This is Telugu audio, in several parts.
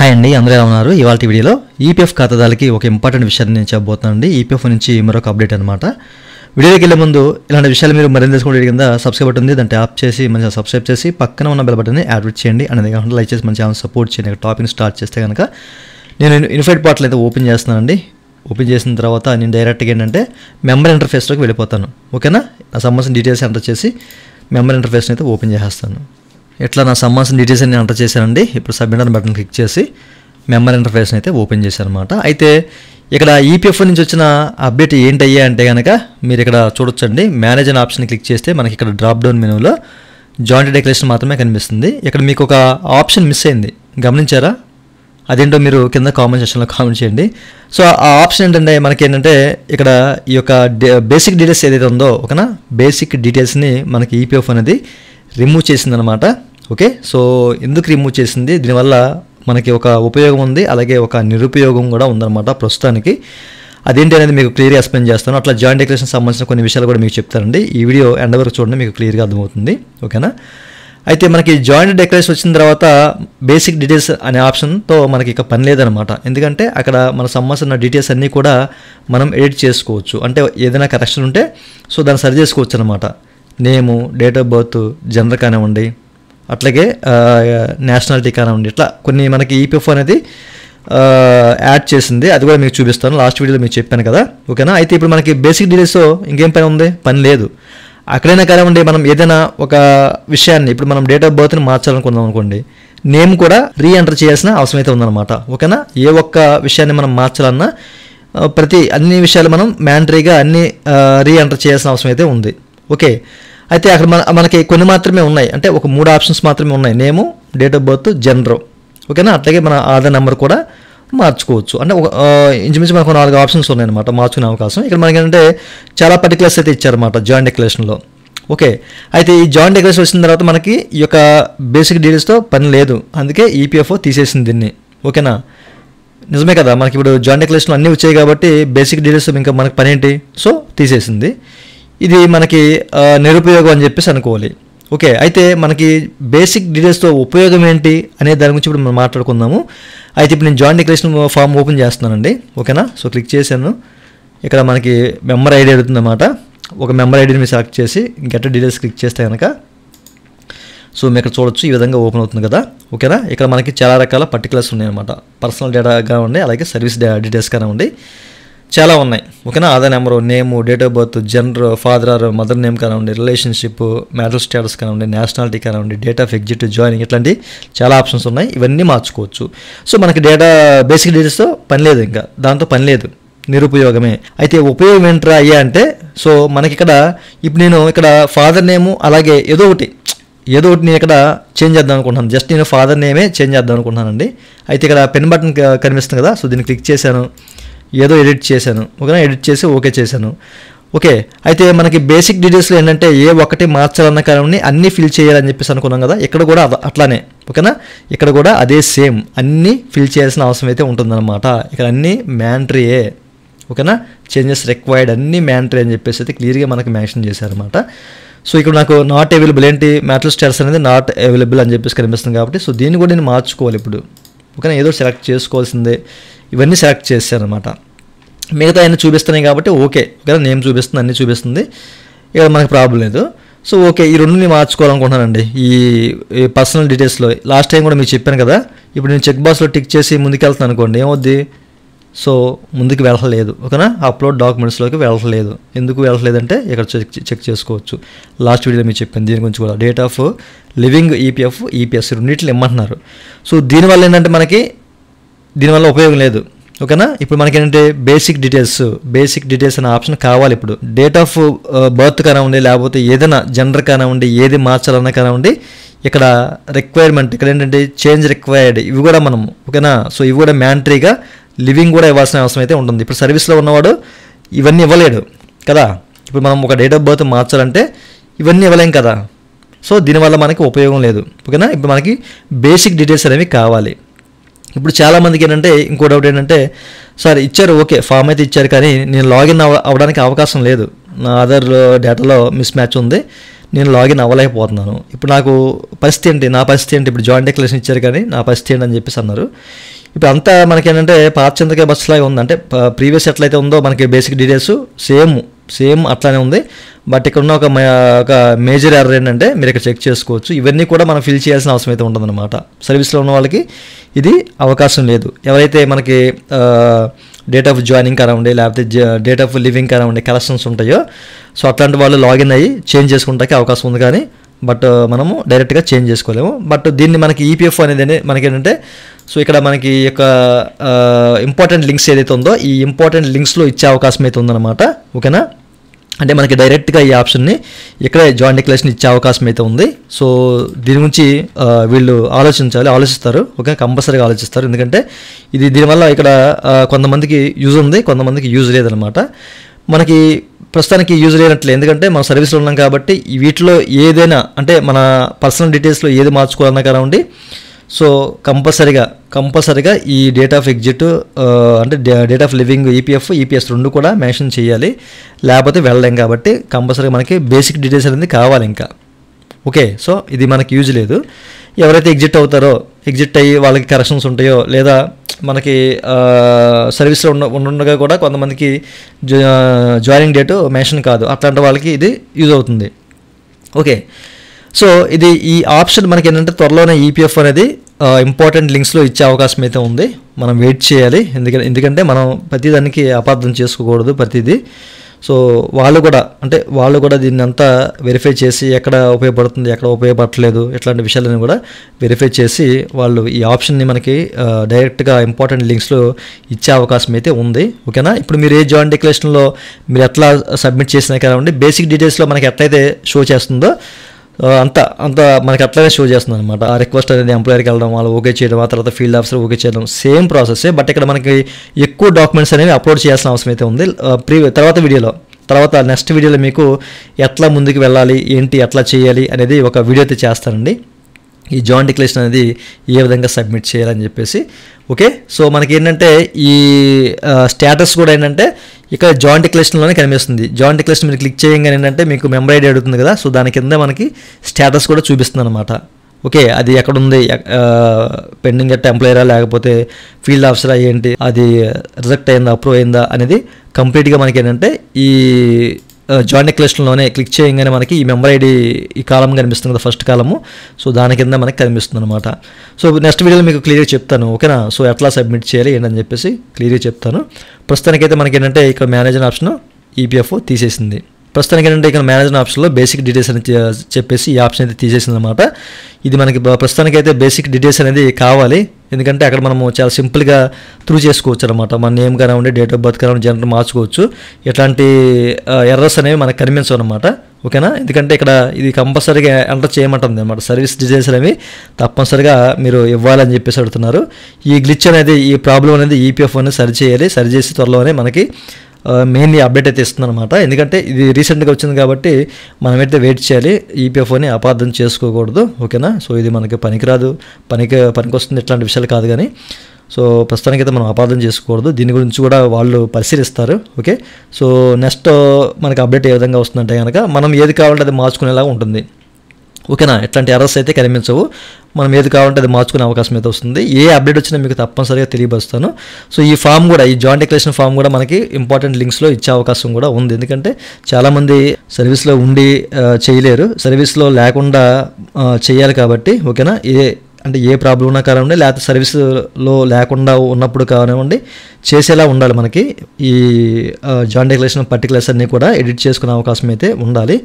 హాయ్ అండి, అందరూ ఎలా ఉన్నారు? ఇవాళ వీడియోలో ఈపీఎఫ్ ఖాతాదారులకి ఒక ఇంపార్టెంట్ విషయాన్ని నేను చెప్పబోతున్నానండి. ఈపీఎఫ్ నుంచి మరొక అప్డేట్ అనమాట. వీడియోకి వెళ్ళే ముందు ఇలాంటి విషయాలు మీరు మరింత తెలుసుకుంటే కింద సబ్స్క్రైబ్ బటన్ ఉంది, దాన్ని ట్యాప్ చేసి మంచిగా సబ్స్క్రైబ్ చేసి పక్కన ఉన్న బెల్ బటన్ని యాక్టివేట్ చేయండి. అనేది కాకుండా లైక్ చేసి మన ఛానల్ సపోర్ట్ చేయండి. టాపిక్ స్టార్ట్ చేస్తే కనుక నేను యూనిఫైడ్ పోర్టల్ అయితే ఓపెన్ చేస్తున్నానండి. ఓపెన్ చేసిన తర్వాత నేను డైరెక్ట్గా ఏంటంటే మెంబర్ ఇంటర్ఫేస్లోకి వెళ్ళిపోతాను. ఓకేనా, నా సంబంధించిన డీటెయిల్స్ ఎంటర్ చేసి మెంబర్ ఇంటర్ఫేస్ని అయితే ఓపెన్ చేసేస్తాను. ఇట్లా నా సంబంధించిన డీటెయిల్స్ అన్ని ఎంటర్ చేశానండి. ఇప్పుడు సబ్మిట్ బటన్ క్లిక్ చేసి మెంబర్ ఇంటర్ఫేస్ని అయితే ఓపెన్ చేశాను అనమాట. అయితే ఇక్కడ ఈపీఎఫ్ నుంచి వచ్చిన అప్డేట్ ఏంటయ్యా అంటే కనుక మీరు ఇక్కడ చూడొచ్చండి. మేనేజ్ అనే ఆప్షన్ క్లిక్ చేస్తే మనకి ఇక్కడ డ్రాప్ డౌన్ మెనూలో జాయింట్ డిక్లరేషన్ మాత్రమే కనిపిస్తుంది. ఇక్కడ మీకు ఒక ఆప్షన్ మిస్ అయింది, గమనించారా? అదేంటో మీరు కింద కామెంట్ సెక్షన్లో కామెంట్ చేయండి. సో ఆ ఆప్షన్ ఏంటంటే మనకి ఏంటంటే ఇక్కడ ఈ యొక్క బేసిక్ డీటెయిల్స్ ఏదైతే ఉందో ఓకేనా, బేసిక్ డీటెయిల్స్ని మనకి ఈపీఎఫ్ అనేది రిమూవ్ చేసిందనమాట. ఓకే, సో ఎందుకు రిమూవ్ చేసింది, దీనివల్ల మనకి ఒక ఉపయోగం ఉంది, అలాగే ఒక నిరుపయోగం కూడా ఉందన్నమాట ప్రస్తుతానికి. అదేంటి అనేది మీకు క్లియర్గా ఎక్స్ప్లెయిన్ చేస్తాను. అట్లా జాయింట్ డిక్లరేషన్ సంబంధించిన కొన్ని విషయాలు కూడా మీకు చెప్తానండి. ఈ వీడియో ఎండ్ వరకు చూడండి, మీకు క్లియర్గా అర్థమవుతుంది. ఓకేనా, అయితే మనకి జాయింట్ డిక్లరేషన్ వచ్చిన తర్వాత బేసిక్ డీటెయిల్స్ అనే ఆప్షన్తో మనకి ఇక పని లేదనమాట. ఎందుకంటే అక్కడ మన సంబంధించిన డీటెయిల్స్ అన్నీ కూడా మనం ఎడిట్ చేసుకోవచ్చు. అంటే ఏదైనా కరెక్షన్ ఉంటే సో దాన్ని సరి చేసుకోవచ్చు అనమాట. నేము, డేట్ ఆఫ్ బర్త్, జెండర్ కానివ్వండి, అట్లాగే నేషనాలిటీ కానివ్వండి, ఇట్లా కొన్ని మనకి ఈపీఎఫ్ అనేది యాడ్ చేసింది. అది కూడా మీకు చూపిస్తాను, లాస్ట్ వీడియోలో మీకు చెప్పాను కదా. ఓకేనా, అయితే ఇప్పుడు మనకి బేసిక్ డీటెయిల్స్తో ఇంకేం పని ఉంది, పని లేదు. అక్కడైనా కానివ్వండి మనం ఏదైనా ఒక విషయాన్ని ఇప్పుడు మనం డేట్ ఆఫ్ బర్త్ని మార్చాలనుకుందాం అనుకోండి, నేమ్ కూడా రీఎంటర్ చేయాల్సిన అవసరం అయితే ఉందన్నమాట. ఓకేనా, ఏ ఒక్క విషయాన్ని మనం మార్చాలన్నా అన్ని విషయాలు మనం మ్యాండటరీగా అన్ని రీఎంటర్ చేయాల్సిన అవసరం అయితే ఉంది. ఓకే, అయితే అక్కడ మనకి కొన్ని మాత్రమే ఉన్నాయి, అంటే ఒక 3 ఆప్షన్స్ మాత్రమే ఉన్నాయి, నేము, డేట్ ఆఫ్ బర్త్, జెండర్. ఓకేనా, అట్లాగే మన ఆధార్ నెంబర్ కూడా మార్చుకోవచ్చు. అంటే ఇంచుమించు మనకు 4 ఆప్షన్స్ ఉన్నాయన్నమాట మార్చుకునే అవకాశం. ఇక్కడ మనకి ఏంటంటే చాలా పర్టికులర్స్ అయితే ఇచ్చారన్నమాట జాయింట్ డిక్లరేషన్లో. ఓకే, అయితే ఈ జాయింట్ డిక్లరేషన్ వచ్చిన తర్వాత మనకి ఈ యొక్క బేసిక్ డీటెయిల్స్తో పని లేదు, అందుకే ఈపీఎఫ్ఓ తీసేసింది దీన్ని. ఓకేనా, నిజమే కదా, మనకి ఇప్పుడు జాయింట్ డిక్లరేషన్లో అన్నీ వచ్చాయి కాబట్టి బేసిక్ డీటెయిల్స్ ఇంకా మనకి పని ఏంటి, సో తీసేసింది. ఇది మనకి నిరుపయోగం అని చెప్పేసి అనుకోవాలి. ఓకే, అయితే మనకి బేసిక్ డీటెయిల్స్తో ఉపయోగం ఏంటి అనే దాని గురించి ఇప్పుడు మనం మాట్లాడుకుందాము. అయితే ఇప్పుడు నేను జాయింట్ డిక్లరేషన్ ఫామ్ ఓపెన్ చేస్తున్నానండి. ఓకేనా, సో క్లిక్ చేశాను. ఇక్కడ మనకి మెంబర్ ఐడి అడుగుతుందన్నమాట. ఒక మెంబర్ ఐడిని మీరు సెలెక్ట్ చేసి గెట్ డీటెయిల్స్ క్లిక్ చేస్తే కనుక సో మీరు ఇక్కడ చూడొచ్చు, ఈ విధంగా ఓపెన్ అవుతుంది కదా. ఓకేనా, ఇక్కడ మనకి చాలా రకాల పర్టికులర్స్ ఉన్నాయన్నమాట. పర్సనల్ డేటా కానివ్వండి, అలాగే సర్వీస్ డీటెయిల్స్ కానివ్వండి, చాలా ఉన్నాయి. ఓకేనా, Aadhaar number, name, date of birth, gender, father or mother name కానివ్వండి, రిలేషన్షిప్, మ్యారిటల్ స్టేటస్ కానివ్వండి, నేషనాలిటీ కానివ్వండి, డేట్ ఆఫ్ ఎగ్జిట్, జాయినింగ్, ఇట్లాంటి చాలా ఆప్షన్స్ ఉన్నాయి. ఇవన్నీ మార్చుకోవచ్చు. సో మనకి బేసిక్ డీటెయిల్స్తో పని లేదు, ఇంకా దాంతో పని లేదు, నిరుపయోగమే. అయితే ఉపయోగం ఏంట్రా అయ్యా అంటే సో మనకి ఇప్పుడు నేను ఇక్కడ ఫాదర్ నేము అలాగే ఏదో ఒకటి నేను ఇక్కడ చేంజ్ చేద్దాం అనుకుంటున్నాను. జస్ట్ నేను ఫాదర్ నేమే చేంజ్ చేద్దాం అనుకుంటున్నానండి. అయితే ఇక్కడ పెన్ బటన్ కనిపిస్తుంది కదా, సో దీన్ని క్లిక్ చేశాను, ఏదో ఎడిట్ చేశాను. ఓకేనా, ఎడిట్ చేసి ఓకే చేశాను. ఓకే, అయితే మనకి బేసిక్ డీటెయిల్స్లో ఏంటంటే ఏ ఒక్కటి మార్చాలన్న కారణం అన్నీ ఫిల్ చేయాలని చెప్పేసి అనుకున్నాం కదా, ఇక్కడ కూడా అట్లానే. ఓకేనా, ఇక్కడ కూడా అదే సేమ్, అన్నీ ఫిల్ చేయాల్సిన అవసరం అయితే ఉంటుందన్నమాట. ఇక్కడ అన్నీ మ్యాండటరీయే. ఓకేనా, చేంజెస్ రిక్వైర్డ్ అన్నీ మ్యాండటరీ అని చెప్పేసి అయితే క్లియర్గా మనకి మెన్షన్ చేశారనమాట. సో ఇక్కడ నాకు నాట్ అవైలబుల్ ఏంటి, మ్యారిటల్ స్టేటస్ అనేది నాట్ అవైలబుల్ అని చెప్పేసి కనిపిస్తుంది కాబట్టి సో దీన్ని కూడా నేను మార్చుకోవాలి ఇప్పుడు. ఓకేనా, ఏదో సెలెక్ట్ చేసుకోవాల్సిందే. ఇవన్నీ సెలెక్ట్ చేశాను అనమాట. మిగతా అన్నీ చూపిస్తున్నాయి కాబట్టి ఓకే. ఓకేనా, నేమ్ చూపిస్తుంది, అన్నీ చూపిస్తుంది, ఇక్కడ మనకి ప్రాబ్లం లేదు. సో ఓకే, ఈ రెండుని మార్చుకోవాలనుకుంటున్నానండి ఈ పర్సనల్ డీటెయిల్స్లో. లాస్ట్ టైం కూడా మీకు చెప్పాను కదా, ఇప్పుడు నేను చెక్ బాక్స్లో టిక్ చేసి ముందుకు వెళ్తాను అనుకోండి, ఏమవుద్ది, సో ముందుకు వెళ్ళలేదు. ఓకేనా, అప్లోడ్ డాక్యుమెంట్స్లోకి వెళ్ళలేదు. ఎందుకు వెళ్ళలేదంటే ఇక్కడ చెక్ చేసుకోవచ్చు. లాస్ట్ వీడియోలో మీకు చెప్పాను దీని గురించి కూడా. Date of living EPF, EPS రెండింటిని ఇమ్మంటున్నారు. సో దీనివల్ల ఏంటంటే మనకి దీనివల్ల ఉపయోగం లేదు. ఓకేనా, ఇప్పుడు మనకి ఏంటంటే బేసిక్ డీటెయిల్స్ అనే ఆప్షన్ కావాలి. ఇప్పుడు డేట్ ఆఫ్ బర్త్ కానివ్వండి, లేకపోతే ఏదైనా జెండర్ కానివ్వండి, ఏది మార్చాలన్నా కానివ్వండి, ఇక్కడ రిక్వైర్మెంట్ ఇక్కడ ఏంటంటే చేంజ్ రిక్వైర్డ్, ఇవి కూడా మనము. ఓకేనా, సో ఇవి కూడా మ్యాండటరీగా లివింగ్ కూడా ఇవ్వాల్సిన అవసరం అయితే ఉంటుంది. ఇప్పుడు సర్వీస్లో ఉన్నవాడు ఇవన్నీ ఇవ్వలేడు కదా. ఇప్పుడు మనం ఒక డేట్ ఆఫ్ బర్త్ మార్చాలంటే ఇవన్నీ ఇవ్వలేం కదా. సో దీనివల్ల మనకి ఉపయోగం లేదు. ఓకేనా, ఇప్పుడు మనకి బేసిక్ డీటెయిల్స్ అనేవి కావాలి. ఇప్పుడు చాలామందికి ఏంటంటే ఇంకో డౌట్ ఏంటంటే, సార్ ఇచ్చారు ఓకే, ఫామ్ అయితే ఇచ్చారు, కానీ నేను లాగిన్ అవ్వడానికి అవకాశం లేదు, నా ఆధార్ డేటాలో మిస్ మ్యాచ్ ఉంది, నేను లాగిన్ అవ్వలేకపోతున్నాను. ఇప్పుడు నాకు పరిస్థితి ఏంటి, నా పరిస్థితి ఏంటి, ఇప్పుడు జాయింట్ డిక్లరేషన్ ఇచ్చారు కానీ నా పరిస్థితి ఏంటి అని చెప్పేసి అన్నారు. ఇప్పుడు అంతా మనకేంటంటే పాత చింతకాయ బస్సులాగా ఉంది. అంటే ప్రీవియస్ ఎట్లయితే ఉందో మనకి బేసిక్ డీటెయిల్స్ సేమ్ అట్లానే ఉంది. బట్ ఇక్కడ ఉన్న ఒక మేజర్ ఎర్రర్ ఏంటంటే మీరు ఇక్కడ చెక్ చేసుకోవచ్చు. ఇవన్నీ కూడా మనం ఫిల్ చేయాల్సిన అవసరం అయితే ఉంటుందన్నమాట. సర్వీస్లో ఉన్న వాళ్ళకి ఇది అవకాశం లేదు. ఎవరైతే మనకి డేట్ ఆఫ్ జాయినింగ్ కానివ్వండి, లేకపోతే డేట్ ఆఫ్ లివింగ్ కానివ్వండి, కలెక్షన్స్ ఉంటాయో, సో అట్లాంటి వాళ్ళు లాగిన్ అయ్యి చేంజ్ చేసుకుంటానికి అవకాశం ఉంది. కానీ బట్ మనము డైరెక్ట్గా చేంజ్ చేసుకోలేము. బట్ దీన్ని మనకి ఈపీఎఫ్ అనేది మనకి ఏంటంటే, సో ఇక్కడ మనకి యొక్క ఇంపార్టెంట్ లింక్స్ ఏదైతే ఉందో ఈ ఇంపార్టెంట్ లింక్స్లో ఇచ్చే అవకాశం అయితే ఉందన్నమాట. ఓకేనా, అంటే మనకి డైరెక్ట్గా ఈ ఆప్షన్ని ఇక్కడే జాయింట్ డిక్లరేషన్ ఇచ్చే అవకాశం అయితే ఉంది. సో దీని గురించి వీళ్ళు ఆలోచిస్తారు. ఓకే, కంపల్సరీగా ఆలోచిస్తారు. ఎందుకంటే దీనివల్ల ఇక్కడ కొంతమందికి యూజ్ ఉంది, కొంతమందికి యూజ్ లేదనమాట. మనకి ప్రస్తుతానికి యూజ్ లేనట్లే, ఎందుకంటే మనం సర్వీస్లో ఉన్నాం కాబట్టి వీటిలో ఏదైనా అంటే మన పర్సనల్ డీటెయిల్స్లో ఏది మార్చుకోవాలన్నా కానివ్వండి, సో కంపల్సరీగా ఈ డేట్ ఆఫ్ ఎగ్జిట్ అంటే డేట్ ఆఫ్ లివింగ్ ఈపీఎస్ రెండు కూడా మెన్షన్ చేయాలి, లేకపోతే వెళ్ళలేం. కాబట్టి కంపల్సరీగా మనకి బేసిక్ డీటెయిల్స్ అనేది కావాలి ఇంకా. ఓకే, సో ఇది మనకి యూజ్ లేదు. ఎవరైతే ఎగ్జిట్ అవుతారో, ఎగ్జిట్ అయ్యి వాళ్ళకి కరెక్షన్స్ ఉంటాయో, లేదా మనకి సర్వీస్లో ఉండగా కూడా కొంతమందికి జాయినింగ్ డేటు మెన్షన్ కాదు, అట్లాంటి వాళ్ళకి ఇది యూజ్ అవుతుంది. ఓకే, సో ఈ ఆప్షన్ మనకి ఏంటంటే త్వరలోనే ఈపీఎఫ్ అనేది ఇంపార్టెంట్ లింక్స్లో ఇచ్చే అవకాశం అయితే ఉంది. మనం వెయిట్ చేయాలి. ఎందుకంటే మనం ప్రతిదానికి అపార్థం చేసుకోకూడదు ప్రతిదీ. సో వాళ్ళు కూడా దీన్ని అంతా వెరిఫై చేసి ఎక్కడ ఉపయోగపడుతుంది, ఎక్కడ ఉపయోగపడట్లేదు, ఇట్లాంటి విషయాలను కూడా వెరిఫై చేసి వాళ్ళు ఈ ఆప్షన్ని మనకి డైరెక్ట్గా ఇంపార్టెంట్ లింక్స్లో ఇచ్చే అవకాశం అయితే ఉంది. ఓకేనా, ఇప్పుడు మీరు ఏ జాయింట్ డిక్లరేషన్లో మీరు ఎట్లా సబ్మిట్ చేసినా కానివ్వండి, బేసిక్ డీటెయిల్స్లో మనకి ఎట్లయితే షో చేస్తుందో అంత మనకి అట్లనే షో చేస్తుంది అనమాట. ఆ రిక్వెస్ట్ అనేది ఎంప్లాయర్కి వెళ్ళడం, వాళ్ళు ఓకే చేయడం, ఆ తర్వాత ఫీల్డ్ ఆఫీసర్ ఓకే చేయడం, సేమ్ ప్రాసెస్. బట్ ఇక్కడ మనకి ఎక్కువ డాక్యుమెంట్స్ అనేవి అప్లోడ్ చేయాల్సిన అవసరం అయితే ఉంది. తర్వాత నెక్స్ట్ వీడియోలో మీకు ఎట్లా ముందుకు వెళ్ళాలి, ఏంటి, ఎట్లా చేయాలి అనేది ఒక వీడియో అయితే చేస్తానండి. ఈ జాయింట్ డిక్లరేషన్ అనేది ఏ విధంగా సబ్మిట్ చేయాలని చెప్పేసి. ఓకే, సో మనకి ఏంటంటే ఈ స్టేటస్ కూడా ఏంటంటే ఇక్కడ జాయింట్ డిక్లరేషన్లోనే కనిపిస్తుంది. జాయింట్ డిక్లరేషన్ మీరు క్లిక్ చేయగానే ఏంటంటే మీకు మెంబర్ ఐడి అడుగుతుంది కదా, సో దాని కింద మనకి స్టేటస్ కూడా చూపిస్తుంది అనమాట. ఓకే, అది ఎక్కడుంది, పెండింగ్ అట్ ఎంప్లాయరా లేకపోతే ఫీల్డ్ ఆఫీసరా, ఏంటి, అది రిజెక్ట్ అయిందా, అప్రూవ్ అయిందా అనేది కంప్లీట్గా మనకి ఏంటంటే ఈ జాయింట్ డిక్లరేషన్లోనే క్లిక్ చేయగానే మనకి ఈ మెంబర్ ఐడి ఈ కాలం కనిపిస్తుంది కదా, ఫస్ట్ కాలము. సో దాని కింద మనకి కనిపిస్తుంది అనమాట. సో నెక్స్ట్ వీడియోలో మీకు క్లియర్గా చెప్తాను. ఓకేనా, సో ఎట్లా సబ్మిట్ చేయాలి ఏంటని చెప్పేసి క్లియర్గా చెప్తాను. ప్రస్తుతానికైతే మనకి ఏంటంటే ఇక్కడ మేనేజర్ ఆప్షన్ ఈపీఎఫ్ తీసేసింది. ప్రస్తుతానికి ఏంటంటే ఇక్కడ మేనేజర్ ఆప్షన్లో బేసిక్ డీటెయిల్స్ అని చెప్పేసి ఈ ఆప్షన్ అయితే తీసేసింది అనమాట. ఇది మనకి ప్రస్తుతానికైతే బేసిక్ డీటెయిల్స్ అనేది కావాలి, ఎందుకంటే అక్కడ మనము చాలా సింపుల్గా త్రూ చేసుకోవచ్చు అనమాట. మన నేమ్ కానివ్వండి, డేట్ ఆఫ్ బర్త్ కానివ్వండి, జెండర్ మార్చుకోవచ్చు. ఎట్లాంటి ఎర్రర్స్ అనేవి మనకు కనిపించవు అనమాట. ఓకేనా, ఎందుకంటే ఇక్కడ ఇది కంపల్సరీగా ఎంటర్ చేయమంటుంది అనమాట. సర్వీస్ డీటెయిల్స్ అనేవి తప్పనిసరిగా మీరు ఇవ్వాలని చెప్పేసి అడుగుతున్నారు. ఈ గ్లిచ్ అనేది, ఈ ప్రాబ్లం అనేది ఈపీఎఫ్ అనేది సరిచేసి త్వరలోనే మనకి మెయిన్లీ అప్డేట్ అయితే ఇస్తుంది అనమాట. ఎందుకంటే ఇది రీసెంట్గా వచ్చింది కాబట్టి మనమైతే వెయిట్ చేయాలి, ఈపీఎఫ్ని అపార్థం చేసుకోకూడదు. ఓకేనా, సో ఇది మనకి పనికి వస్తుంది ఇట్లాంటి విషయాలు కాదు. కానీ సో ప్రస్తుతానికైతే మనం అపార్థం చేసుకోకూడదు. దీని గురించి కూడా వాళ్ళు పరిశీలిస్తారు. ఓకే, సో నెక్స్ట్ మనకి అప్డేట్ ఏ విధంగా వస్తుందంటే కనుక మనం ఏది కావాలంటే అది మార్చుకునేలాగా ఉంటుంది. ఓకేనా, ఎట్లాంటి ఎర్రర్స్ అయితే కనిపించవు. మనం ఏది కావాలంటే అది మార్చుకునే అవకాశం అయితే వస్తుంది. ఏ అప్డేట్ వచ్చినా మీకు తప్పనిసరిగా తెలియపరుస్తాను. సో ఈ ఫామ్ కూడా, ఈ జాయింట్ డిక్లరేషన్ ఫామ్ కూడా మనకి ఇంపార్టెంట్ లింక్స్లో ఇచ్చే అవకాశం కూడా ఉంది. ఎందుకంటే చాలామంది సర్వీస్లో ఉండి చేయలేరు, సర్వీస్లో లేకుండా చేయాలి కాబట్టి. ఓకేనా, ఏ ప్రాబ్లం ఉన్నా కానివ్వండి, లేకపోతే సర్వీస్లో లేకుండా ఉన్నప్పుడు కానివ్వండి, చేసేలా ఉండాలి మనకి. ఈ జాయింట్ డిక్లరేషన్ పర్టికులర్స్ అన్నీ కూడా ఎడిట్ చేసుకునే అవకాశం అయితే ఉండాలి.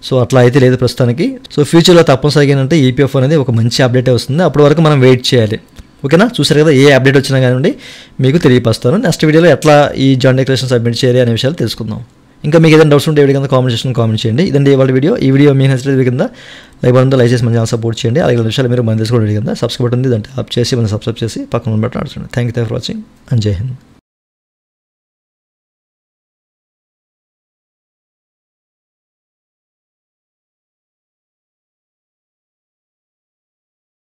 సో అట్లా అయితే లేదు ప్రస్తుతానికి. సో ఫ్యూచర్లో తప్పనిసరిగా ఏంటంటే ఈపీఎఫ్ అనేది ఒక మంచి అప్డేట్ వస్తుంది. అప్పటి వరకు మనం వెయిట్ చేయాలి. ఓకేనా, చూసారు కదా, ఏ అప్డేట్ వచ్చినా కానివ్వండి మీకు తెలియపరుస్తాను. నెక్స్ట్ వీడియోలో ఎట్లా ఈ జాయింట్ డిక్లరేషన్ సబ్మిట్ చేయాలి అనే విషయాలు తెలుసుకుందాం. ఇంకా మీకు ఏదైనా డౌట్స్ ఉంటే వీడియో కింద కామెంట్ సెక్షన్లో కామెంట్ చేయండి. ఇదండి ఇవాళ వీడియో. ఈ వీడియో మీకు నచ్చితే కింద లైక్ బటన్తో లైక్ చేసి మన ఛానల్ సపోర్ట్ చేయండి. అలాగే విషయాలు మీరు మన తెలుసుకోవడం కింద సబ్స్క్రైబ్ బటన్ ఉంది, దాంట్లో ఆప్ చేసి మనం సబ్స్క్రైబ్ చేసి పక్కన బటన్ ఆడుతుంది. Thank you for watching and జై హింద్.